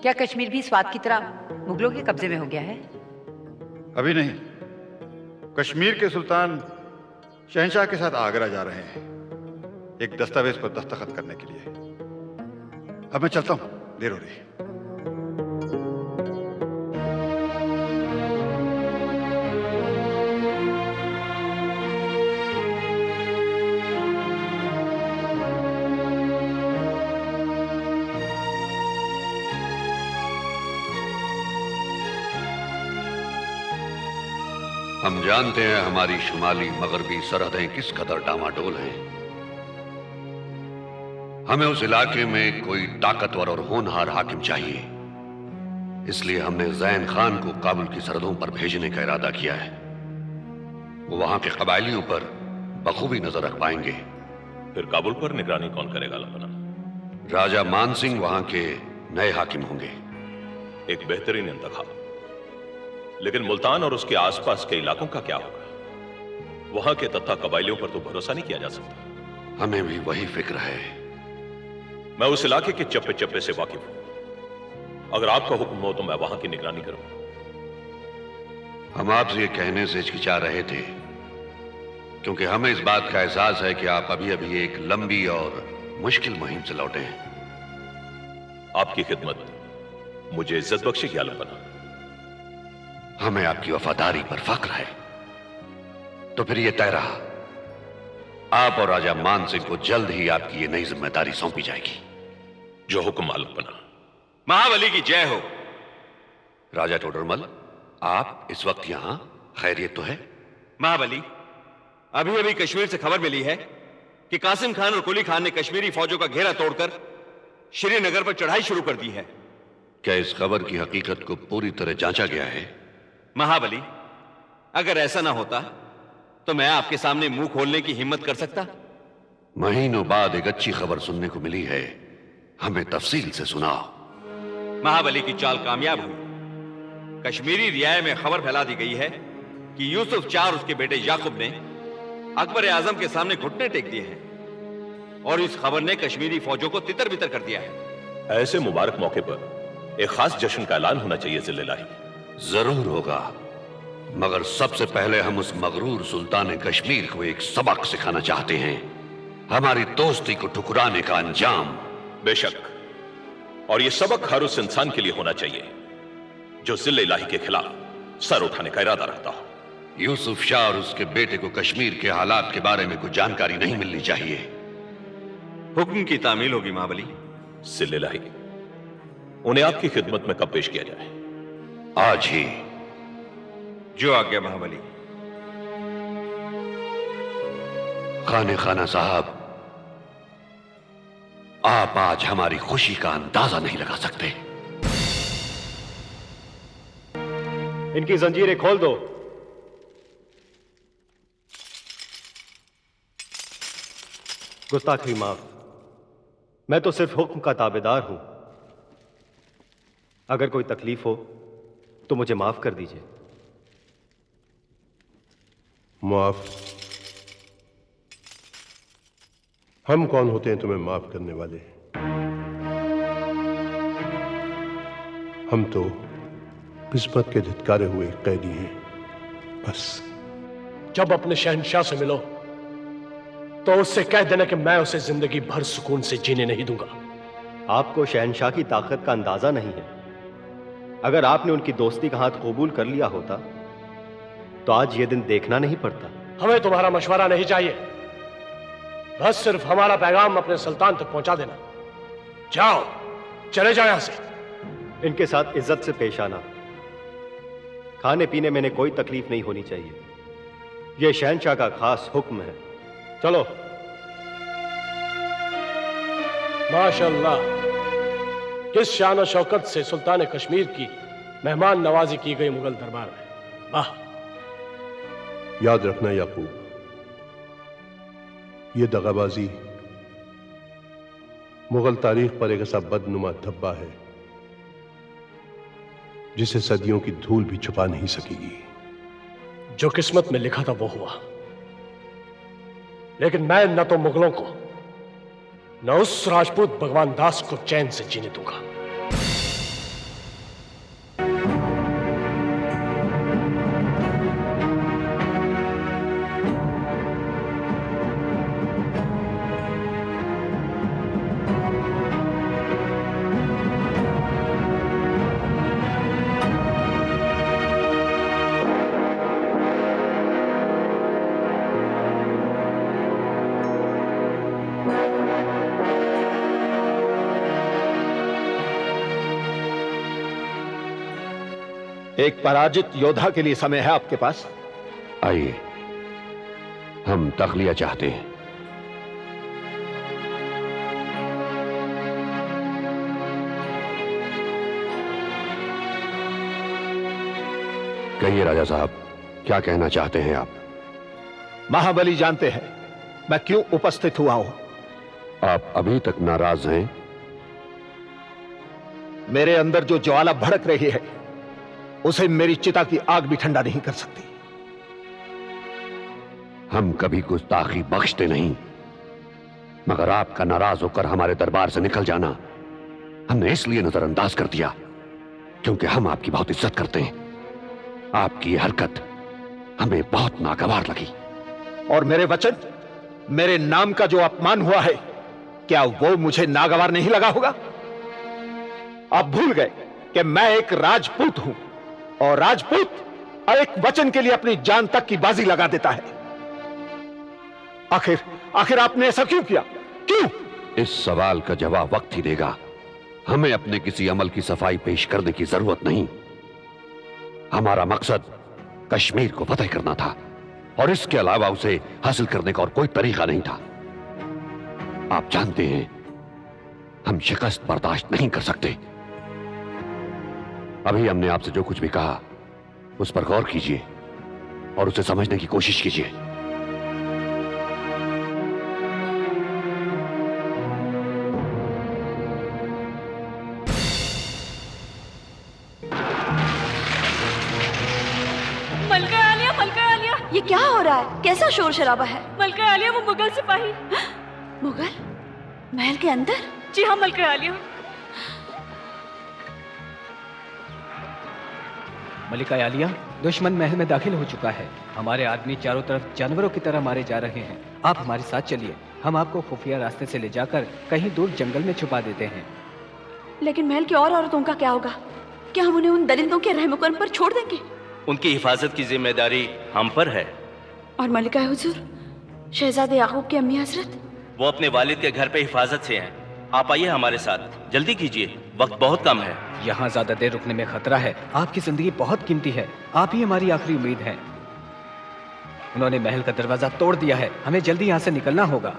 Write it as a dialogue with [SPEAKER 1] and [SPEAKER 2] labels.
[SPEAKER 1] क्या कश्मीर भी स्वात की तरह मुगलों के कब्जे में हो गया है?
[SPEAKER 2] अभी नहीं। कश्मीर के सुल्तान शहंशाह के साथ आगरा जा रहे हैं एक दस्तावेज पर दस्तखत करने के लिए। अब मैं चलता हूं, देर हो रही है।
[SPEAKER 3] हम जानते हैं हमारी शुमाली मगरबी सरहदें किस कदर डामाडोल हैं। हमें उस इलाके में कोई ताकतवर और होनहार हाकिम चाहिए। इसलिए हमने जैन खान को काबुल की सरहदों पर भेजने का इरादा किया है। वो वहां के कबायलियों पर बखूबी नजर रख पाएंगे।
[SPEAKER 4] फिर काबुल पर निगरानी कौन करेगा लपना?
[SPEAKER 3] राजा मान सिंह वहां के नए हाकिम होंगे।
[SPEAKER 4] एक बेहतरीन इंतखाब। लेकिन मुल्तान और उसके आसपास के इलाकों का क्या होगा? वहां के तथा कबायलियों पर तो भरोसा नहीं किया जा सकता।
[SPEAKER 3] हमें भी वही फिक्र है।
[SPEAKER 4] मैं उस इलाके के चप्पे चप्पे से वाकिफ हूं। अगर आपका हुक्म हो तो मैं वहां की निगरानी करूंगा।
[SPEAKER 3] हम आपसे ये कहने से हिचकिचा रहे थे क्योंकि हमें इस बात का एहसास है कि आप अभी अभी एक लंबी और मुश्किल मुहिम से लौटे हैं।
[SPEAKER 4] आपकी खिदमत मुझे इज्जत बख्शेगी आलमपना।
[SPEAKER 3] हमें आपकी वफादारी पर फख्र है। तो फिर ये तय रहा, आप और राजा मान सिंह को जल्द ही आपकी ये नई जिम्मेदारी सौंपी जाएगी।
[SPEAKER 4] जो हुक्म आलमपना।
[SPEAKER 5] महाबली की जय हो।
[SPEAKER 3] राजा टोडरमल, आप इस वक्त यहां, खैरियत तो है?
[SPEAKER 5] महाबली, अभी अभी कश्मीर से खबर मिली है कि कासिम खान और कुली खान ने कश्मीरी फौजों का घेरा तोड़कर श्रीनगर पर चढ़ाई शुरू कर दी है।
[SPEAKER 3] क्या इस खबर की हकीकत को पूरी तरह जांचा गया है?
[SPEAKER 5] महाबली, अगर ऐसा ना होता तो मैं आपके सामने मुंह खोलने की हिम्मत कर सकता?
[SPEAKER 3] महीनों बाद एक अच्छी खबर सुनने को मिली है। हमें तफसील से सुनाओ।
[SPEAKER 5] महाबली की चाल कामयाब हुई। कश्मीरी रियाय में खबर फैला दी गई है कि यूसुफ चार और उसके बेटे याकूब ने अकबर आजम के सामने घुटने टेक दिए हैं और इस खबर ने कश्मीरी फौजों को तितर बितर कर दिया है।
[SPEAKER 4] ऐसे मुबारक मौके पर एक खास जश्न का ऐलान होना चाहिए जिल्लाही।
[SPEAKER 3] जरूर होगा, मगर सबसे पहले हम उस मगरूर सुल्तान कश्मीर को एक सबक सिखाना चाहते हैं। हमारी दोस्ती को ठुकराने का अंजाम।
[SPEAKER 4] बेशक, और यह सबक हर उस इंसान के लिए होना चाहिए जो जिल्लाही के खिलाफ सर उठाने का इरादा रखता हो।
[SPEAKER 3] यूसुफ शाह और उसके बेटे को कश्मीर के हालात के बारे में कुछ जानकारी नहीं मिलनी चाहिए।
[SPEAKER 5] हुक्म की तामील होगी महाबली।
[SPEAKER 4] जिल्लाही, उन्हें आपकी खिदमत में कब पेश किया जाए?
[SPEAKER 3] आज ही।
[SPEAKER 5] जो आज्ञा महाबली।
[SPEAKER 3] खाने खाना साहब, आप आज हमारी खुशी का अंदाजा नहीं लगा सकते।
[SPEAKER 6] इनकी जंजीरें खोल दो। गुस्ताखी माफ। मैं तो सिर्फ हुक्म का ताबेदार हूं। अगर कोई तकलीफ हो तो मुझे माफ कर दीजिए।
[SPEAKER 7] माफ? हम कौन होते हैं तुम्हें माफ करने वाले? हम तो किस्मत के धिक्कारे हुए कैदी हैं, बस।
[SPEAKER 8] जब अपने शहंशाह से मिलो तो उससे कह देना कि मैं उसे जिंदगी भर सुकून से जीने नहीं दूंगा।
[SPEAKER 6] आपको शहंशाह की ताकत का अंदाजा नहीं है। अगर आपने उनकी दोस्ती का हाथ कबूल कर लिया होता तो आज यह दिन देखना नहीं पड़ता।
[SPEAKER 8] हमें तुम्हारा मशवरा नहीं चाहिए। बस सिर्फ हमारा पैगाम अपने सुल्तान तक पहुंचा देना। जाओ, चले जाओ यहां से।
[SPEAKER 6] इनके साथ इज्जत से पेश आना। खाने पीने में कोई तकलीफ नहीं होनी चाहिए। यह शहंशाह का खास हुक्म है। चलो।
[SPEAKER 8] माशाअल्लाह, किस शान और शौकत से सुल्तान कश्मीर की मेहमान नवाजी की गई मुगल दरबार में। वाह।
[SPEAKER 7] याद रखना याकूब, यह दगाबाजी मुगल तारीख पर एक ऐसा बदनुमा धब्बा है जिसे सदियों की धूल भी छुपा नहीं सकेगी।
[SPEAKER 8] जो किस्मत में लिखा था वो हुआ, लेकिन मैं न तो मुगलों को न उस राजपूत भगवान दास को चैन से जीने दूंगा।
[SPEAKER 6] एक पराजित योद्धा के लिए समय है आपके पास?
[SPEAKER 3] आइए, हम तखलिया चाहते हैं। कहिए राजा साहब, क्या कहना चाहते हैं आप?
[SPEAKER 6] महाबली जानते हैं मैं क्यों उपस्थित हुआ हूं।
[SPEAKER 3] आप अभी तक नाराज हैं?
[SPEAKER 6] मेरे अंदर जो ज्वाला भड़क रही है उसे मेरी चिता की आग भी ठंडा नहीं कर सकती।
[SPEAKER 3] हम कभी गुस्ताखी बख्शते नहीं, मगर आपका नाराज होकर हमारे दरबार से निकल जाना हमने इसलिए नजरअंदाज कर दिया क्योंकि हम आपकी बहुत इज्जत करते हैं। आपकी यह हरकत हमें बहुत नागवार लगी।
[SPEAKER 6] और मेरे वचन, मेरे नाम का जो अपमान हुआ है, क्या वो मुझे नागवार नहीं लगा होगा? आप भूल गए कि मैं एक राजपूत हूं और राजपूत एक वचन के लिए अपनी जान तक की बाजी लगा देता है। आखिर आपने ऐसा क्यों किया? क्यों?
[SPEAKER 3] इस सवाल का जवाब वक्त ही देगा। हमें अपने किसी अमल की सफाई पेश करने की जरूरत नहीं। हमारा मकसद कश्मीर को फतेह करना था और इसके अलावा उसे हासिल करने का और कोई तरीका नहीं था। आप जानते हैं हम शिकस्त बर्दाश्त नहीं कर सकते। अभी हमने आपसे जो कुछ भी कहा उस पर गौर कीजिए और उसे समझने की कोशिश कीजिए।
[SPEAKER 9] ये क्या हो रहा है? कैसा शोर शराबा है?
[SPEAKER 10] मलका आलिया, वो मुगल सिपाही।
[SPEAKER 9] मुगल? महल के अंदर?
[SPEAKER 10] जी हाँ मलका आलिया।
[SPEAKER 11] मलिका आलिया, दुश्मन महल में दाखिल हो चुका है। हमारे आदमी चारों तरफ जानवरों की तरह मारे जा रहे हैं। आप हमारे साथ चलिए, हम आपको खुफिया रास्ते से ले जाकर कहीं दूर जंगल में छुपा देते हैं।
[SPEAKER 9] लेकिन महल की और औरतों का क्या होगा? क्या हम उन्हें उन दरिंदों के रहमकरम पर छोड़ देंगे?
[SPEAKER 12] उनकी हिफाजत की जिम्मेदारी हम पर है।
[SPEAKER 9] और मलिका हुजूर, शहजादे याकूब की अम्मी हजरत?
[SPEAKER 12] वो अपने वालिद के घर पे हिफाजत से हैं। आप आइए हमारे साथ, जल्दी कीजिए, वक्त बहुत कम है।
[SPEAKER 11] यहाँ ज्यादा देर रुकने में खतरा है। आपकी जिंदगी बहुत कीमती है, आप ही हमारी आखिरी उम्मीद हैं। उन्होंने महल का दरवाजा तोड़ दिया है, हमें जल्दी यहाँ से निकलना होगा।